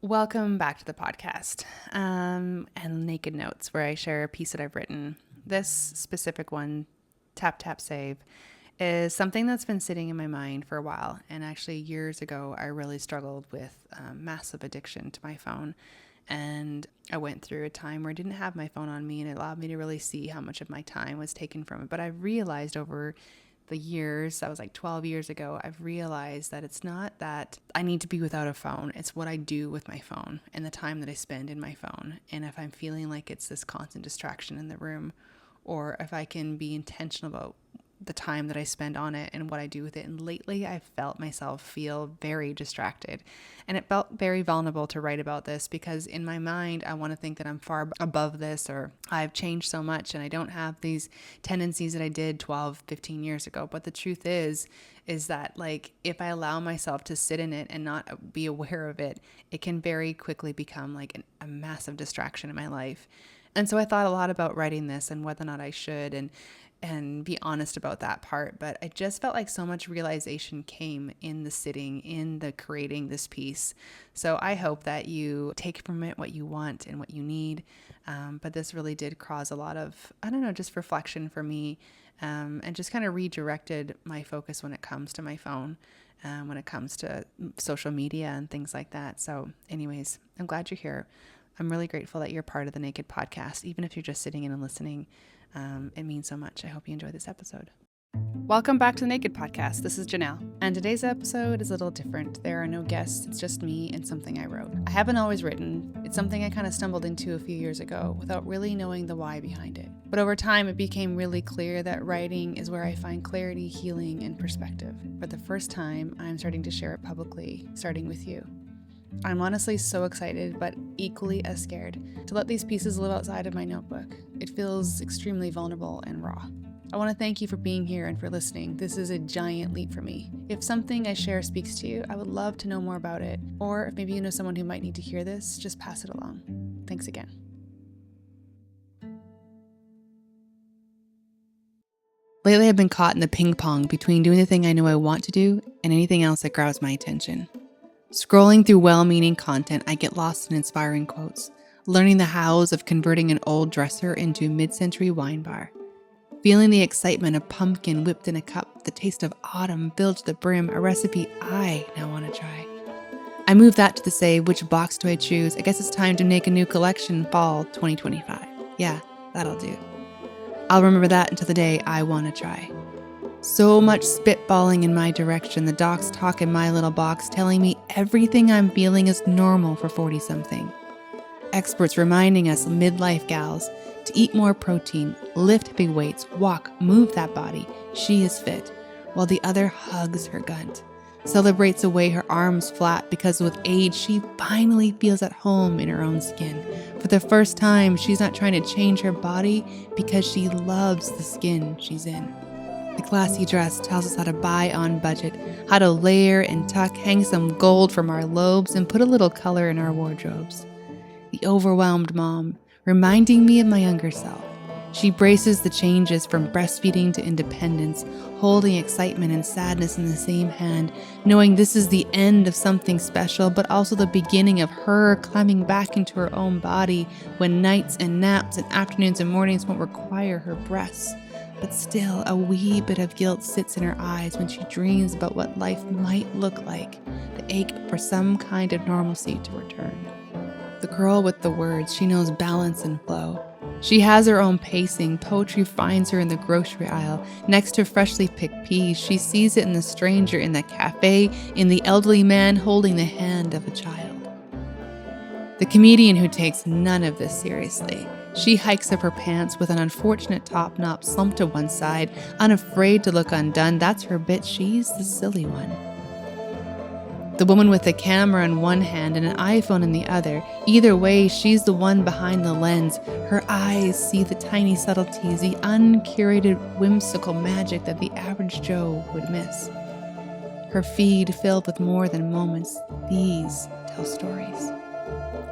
Welcome back to the podcast and Naked Notes, where I share a piece that I've written. This specific one, Tap Tap Save, is something that's been sitting in my mind for a while. And actually, years ago, I really struggled with massive addiction to my phone. And I went through a time where I didn't have my phone on me, and it allowed me to really see how much of my time was taken from it. But I realized over the years, that was like 12 years ago, I've realized that it's not that I need to be without a phone. It's what I do with my phone and the time that I spend in my phone. And if I'm feeling like it's this constant distraction in the room, or if I can be intentional about the time that I spend on it and what I do with it. And lately I felt myself feel very distracted, and it felt very vulnerable to write about this because in my mind, I want to think that I'm far above this, or I've changed so much and I don't have these tendencies that I did 12, 15 years ago. But the truth is that like, if I allow myself to sit in it and not be aware of it, it can very quickly become like a massive distraction in my life. And so I thought a lot about writing this and whether or not I should, and be honest about that part. But I just felt like so much realization came in the sitting, in the creating this piece. So I hope that you take from it what you want and what you need. But this really did cause a lot of, just reflection for me, and just kind of redirected my focus when it comes to my phone, when it comes to social media and things like that. So anyways, I'm glad you're here. I'm really grateful that you're part of the Naked podcast, even if you're just sitting in and listening. It means so much. I hope you enjoy this episode. Welcome back to the Naked podcast. This is Janelle, and today's episode is a little different. There are no guests. It's just me and something I wrote. I haven't always written. It's something I kind of stumbled into a few years ago without really knowing the why behind it. But over time, it became really clear that writing is where I find clarity, healing, and perspective. For the first time, I'm starting to share it publicly, starting with you. I'm honestly so excited, but equally as scared to let these pieces live outside of my notebook. It feels extremely vulnerable and raw. I want to thank you for being here and for listening. This is a giant leap for me. If something I share speaks to you, I would love to know more about it. Or if maybe you know someone who might need to hear this, just pass it along. Thanks again. Lately, I've been caught in the ping pong between doing the thing I know I want to do and anything else that grabs my attention. Scrolling through well-meaning content, I get lost in inspiring quotes, learning the hows of converting an old dresser into a mid-century wine bar, feeling the excitement of pumpkin whipped in a cup, the taste of autumn filled to the brim, a recipe I now want to try. I move that to the say, which box do I choose? I guess it's time to make a new collection, fall 2025. Yeah, that'll do. I'll remember that until the day I want to try. So much spitballing in my direction, the docs talk in my little box, telling me everything I'm feeling is normal for 40-something. Experts reminding us midlife gals to eat more protein, lift heavy weights, walk, move that body. She is fit, while the other hugs her gunt, celebrates away her arms flat because with age she finally feels at home in her own skin. For the first time, she's not trying to change her body because she loves the skin she's in. The classy dress tells us how to buy on budget, how to layer and tuck, hang some gold from our lobes, and put a little color in our wardrobes. The overwhelmed mom, reminding me of my younger self. She braces the changes from breastfeeding to independence, holding excitement and sadness in the same hand, knowing this is the end of something special, but also the beginning of her climbing back into her own body when nights and naps and afternoons and mornings won't require her breasts. But still, a wee bit of guilt sits in her eyes when she dreams about what life might look like, the ache for some kind of normalcy to return. The girl with the words, she knows balance and flow. She has her own pacing. Poetry finds her in the grocery aisle, next to freshly picked peas. She sees it in the stranger in the cafe, in the elderly man holding the hand of a child. The comedian who takes none of this seriously. She hikes up her pants with an unfortunate top knot slumped to one side, unafraid to look undone. That's her bit. She's the silly one. The woman with a camera in one hand and an iPhone in the other. Either way, she's the one behind the lens. Her eyes see the tiny subtleties, the uncurated, whimsical magic that the average Joe would miss. Her feed filled with more than moments. These tell stories.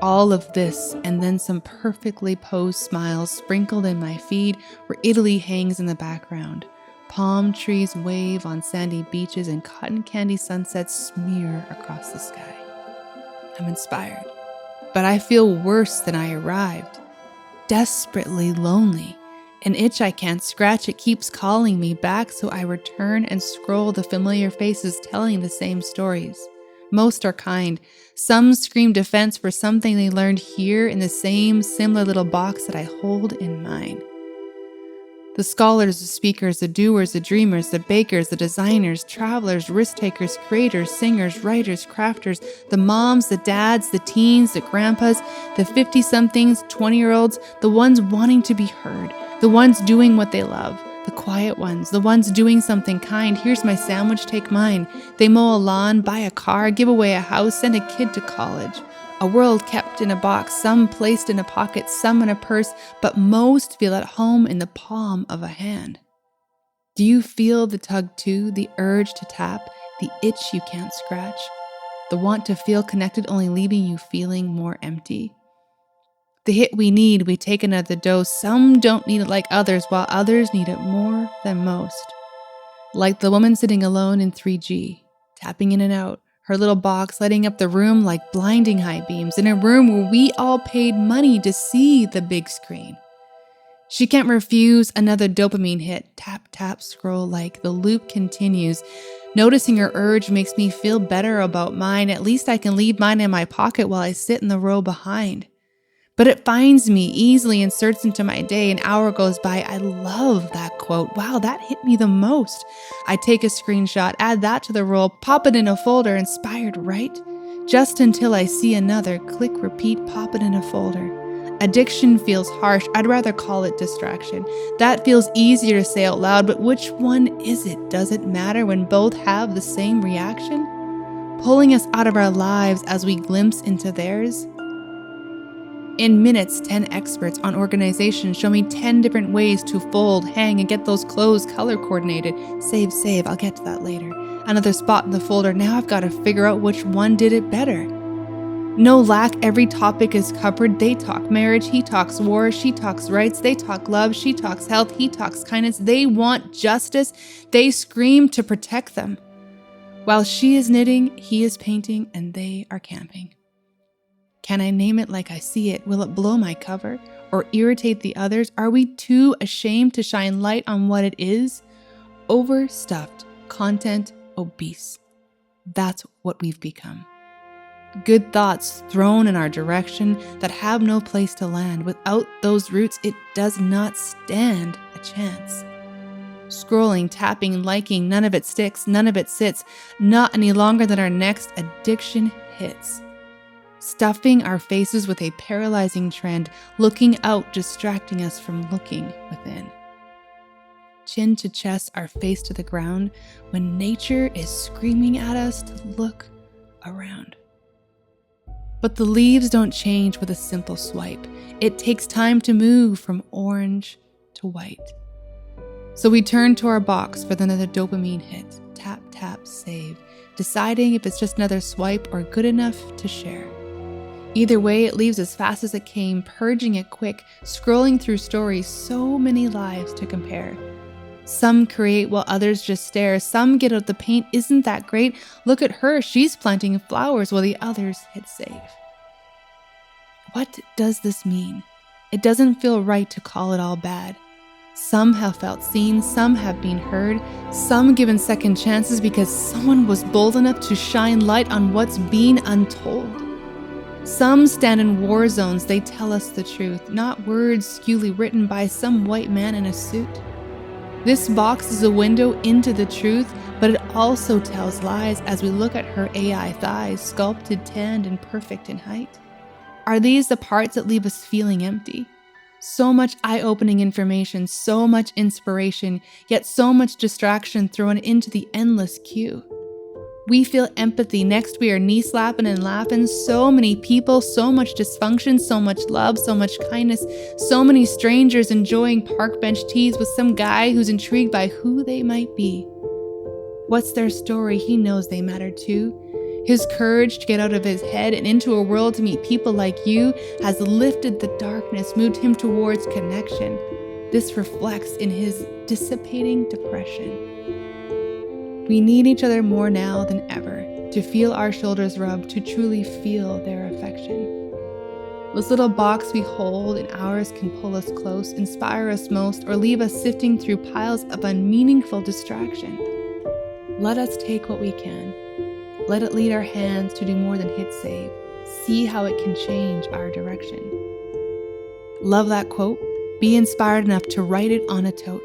All of this, and then some perfectly posed smiles sprinkled in my feed where Italy hangs in the background. Palm trees wave on sandy beaches and cotton candy sunsets smear across the sky. I'm inspired. but I feel worse than I arrived. Desperately lonely. An itch I can't scratch, it keeps calling me back, so I return and scroll the familiar faces telling the same stories. Most are kind. Some scream defense for something they learned here in the same similar little box that I hold in mine. The scholars, the speakers, the doers, the dreamers, the bakers, the designers, travelers, risk takers, creators, singers, writers, crafters, the moms, the dads, the teens, the grandpas, the 50-somethings, 20-year-olds, the ones wanting to be heard, the ones doing what they love, the quiet ones, the ones doing something kind. Here's my sandwich, take mine. They mow a lawn, buy a car, give away a house, send a kid to college. A world kept in a box, some placed in a pocket, some in a purse, but most feel at home in the palm of a hand. Do you feel the tug too, the urge to tap, the itch you can't scratch, the want to feel connected only leaving you feeling more empty? The hit we need, we take another dose. Some don't need it like others, while others need it more than most. Like the woman sitting alone in 3G, tapping in and out, her little box lighting up the room like blinding high beams in a room where we all paid money to see the big screen. She can't refuse another dopamine hit. Tap, tap, scroll like the loop continues. Noticing her urge makes me feel better about mine. At least I can leave mine in my pocket while I sit in the row behind. But it finds me, easily inserts into my day. An hour goes by. I love that quote. Wow, that hit me the most. I take a screenshot, add that to the roll, pop it in a folder, inspired, right? Just until I see another, click, repeat, pop it in a folder. Addiction feels harsh. I'd rather call it distraction. That feels easier to say out loud, but which one is it? Does it matter when both have the same reaction? Pulling us out of our lives as we glimpse into theirs? In minutes, 10 experts on organization show me 10 different ways to fold, hang, and get those clothes color coordinated. Save, I'll get to that later. Another spot in the folder. Now I've got to figure out which one did it better. No lack, every topic is covered. They talk marriage, he talks war, she talks rights, they talk love, she talks health, he talks kindness. They want justice, they scream to protect them. While she is knitting, he is painting, and they are camping. Can I name it like I see it? Will it blow my cover or irritate the others? Are we too ashamed to shine light on what it is? Overstuffed, content obese. That's what we've become. Good thoughts thrown in our direction that have no place to land. Without those roots, it does not stand a chance. Scrolling, tapping, liking, none of it sticks, none of it sits, not any longer than our next addiction hits. Stuffing our faces with a paralyzing trend, looking out, distracting us from looking within. Chin to chest, our face to the ground, when nature is screaming at us to look around. But the leaves don't change with a simple swipe. It takes time to move from orange to white. So we turn to our box for another dopamine hit. Tap, tap, save, deciding if it's just another swipe or good enough to share. Either way, it leaves as fast as it came, purging it quick, scrolling through stories, so many lives to compare. Some create while others just stare. Some get out the paint. Isn't that great? Look at her. She's planting flowers while the others hit save. What does this mean? It doesn't feel right to call it all bad. Some have felt seen. Some have been heard. Some given second chances because someone was bold enough to shine light on what's been untold. Some stand in war zones. They tell us the truth, not words skewly written by some white man in a suit. This box is a window into the truth, but it also tells lies as we look at her AI thighs, sculpted, tanned, and perfect in height. Are these the parts that leave us feeling empty? So much eye-opening information, so much inspiration, yet so much distraction thrown into the endless queue. We feel empathy. Next, we are knee-slapping and laughing. So many people, so much dysfunction, so much love, so much kindness, so many strangers enjoying park bench teas with some guy who's intrigued by who they might be. What's their story? He knows they matter too. His courage to get out of his head and into a world to meet people like you has lifted the darkness, moved him towards connection. This reflects in his dissipating depression. We need each other more now than ever to feel our shoulders rub, to truly feel their affection. This little box we hold in ours can pull us close, inspire us most, or leave us sifting through piles of unmeaningful distraction. Let us take what we can. Let it lead our hands to do more than hit save. See how it can change our direction. Love that quote. Be inspired enough to write it on a tote.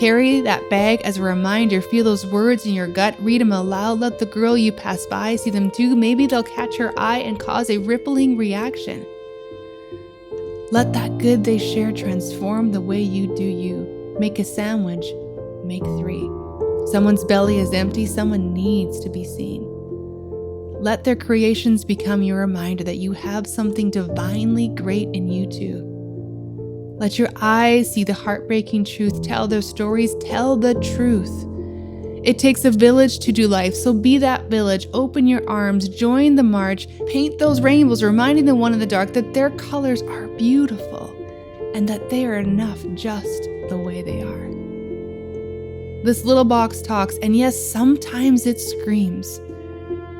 Carry that bag as a reminder. Feel those words in your gut. Read them aloud. Let the girl you pass by see them too. Maybe they'll catch her eye and cause a rippling reaction. Let that good they share transform the way you do you. Make a sandwich. Make 3. Someone's belly is empty. Someone needs to be seen. Let their creations become your reminder that you have something divinely great in you too. Let your eyes see the heartbreaking truth. Tell their stories. Tell the truth. It takes a village to do life, so be that village. Open your arms. Join the march. Paint those rainbows, reminding the one in the dark that their colors are beautiful and that they are enough just the way they are. This little box talks, and yes, sometimes it screams.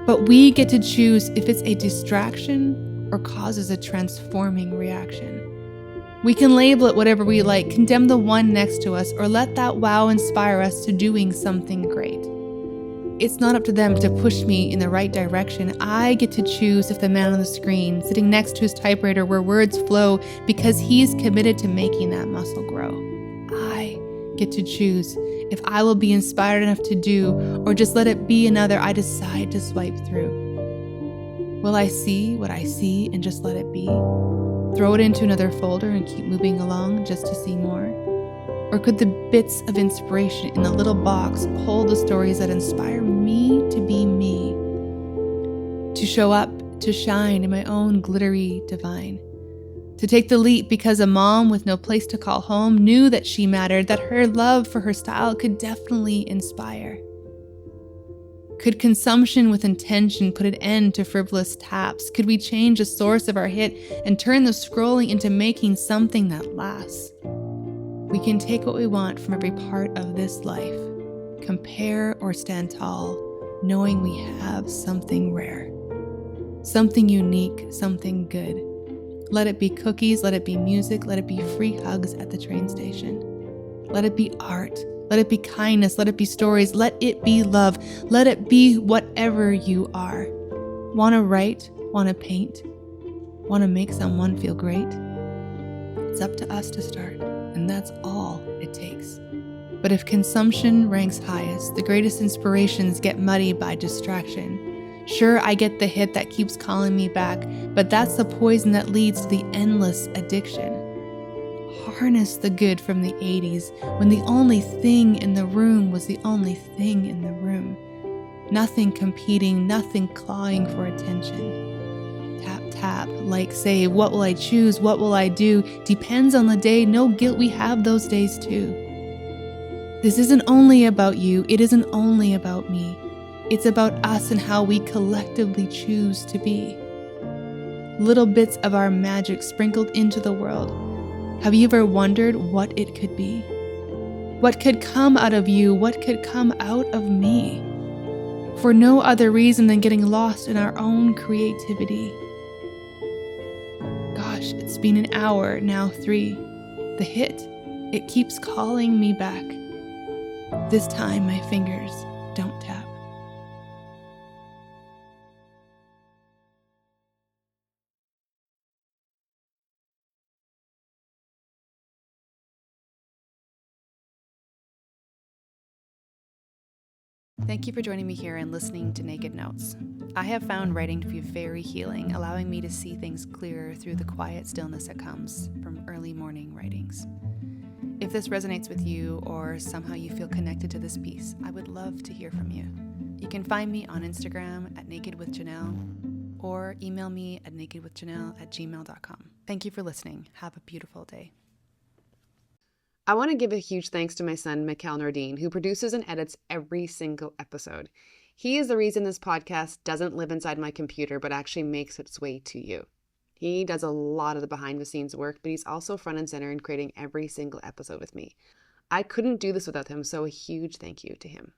But we get to choose if it's a distraction or causes a transforming reaction. We can label it whatever we like, condemn the one next to us, or let that wow inspire us to doing something great. It's not up to them to push me in the right direction. I get to choose if the man on the screen, sitting next to his typewriter where words flow because he's committed to making that muscle grow. I get to choose if I will be inspired enough to do, or just let it be another I decide to swipe through. Will I see what I see and just let it be? Throw it into another folder and keep moving along just to see more? Or could the bits of inspiration in the little box hold the stories that inspire me to be me? To show up, to shine in my own glittery divine. To take the leap because a mom with no place to call home knew that she mattered, that her love for her style could definitely inspire. Could consumption with intention put an end to frivolous taps? Could we change the source of our hit and turn the scrolling into making something that lasts? We can take what we want from every part of this life, compare or stand tall, knowing we have something rare, something unique, something good. Let it be cookies, let it be music, let it be free hugs at the train station. Let it be art. Let it be kindness, let it be stories, let it be love, let it be whatever you are. Want to write, want to paint, want to make someone feel great? It's up to us to start, and that's all it takes. But if consumption ranks highest, the greatest inspirations get muddy by distraction. Sure, I get the hit that keeps calling me back, but that's the poison that leads to the endless addiction. Harness the good from the 80s when the only thing in the room was the only thing in the room. Nothing competing, nothing clawing for attention. Tap, tap, like save, what will I choose, what will I do? Depends on the day, no guilt, we have those days too. This isn't only about you, it isn't only about me. It's about us and how we collectively choose to be. Little bits of our magic sprinkled into the world. Have you ever wondered what it could be? What could come out of you? What could come out of me? For no other reason than getting lost in our own creativity. Gosh, it's been an hour, now 3. The hit, it keeps calling me back. This time my fingers don't tap. Thank you for joining me here and listening to Naked Notes. I have found writing to be very healing, allowing me to see things clearer through the quiet stillness that comes from early morning writings. If this resonates with you or somehow you feel connected to this piece, I would love to hear from you. You can find me on Instagram at nakedwithjanelle or email me at nakedwithjanelle@gmail.com. Thank you for listening. Have a beautiful day. I want to give a huge thanks to my son, Mikhail Nordine, who produces and edits every single episode. He is the reason this podcast doesn't live inside my computer, but actually makes its way to you. He does a lot of the behind the scenes work, but he's also front and center in creating every single episode with me. I couldn't do this without him, so a huge thank you to him.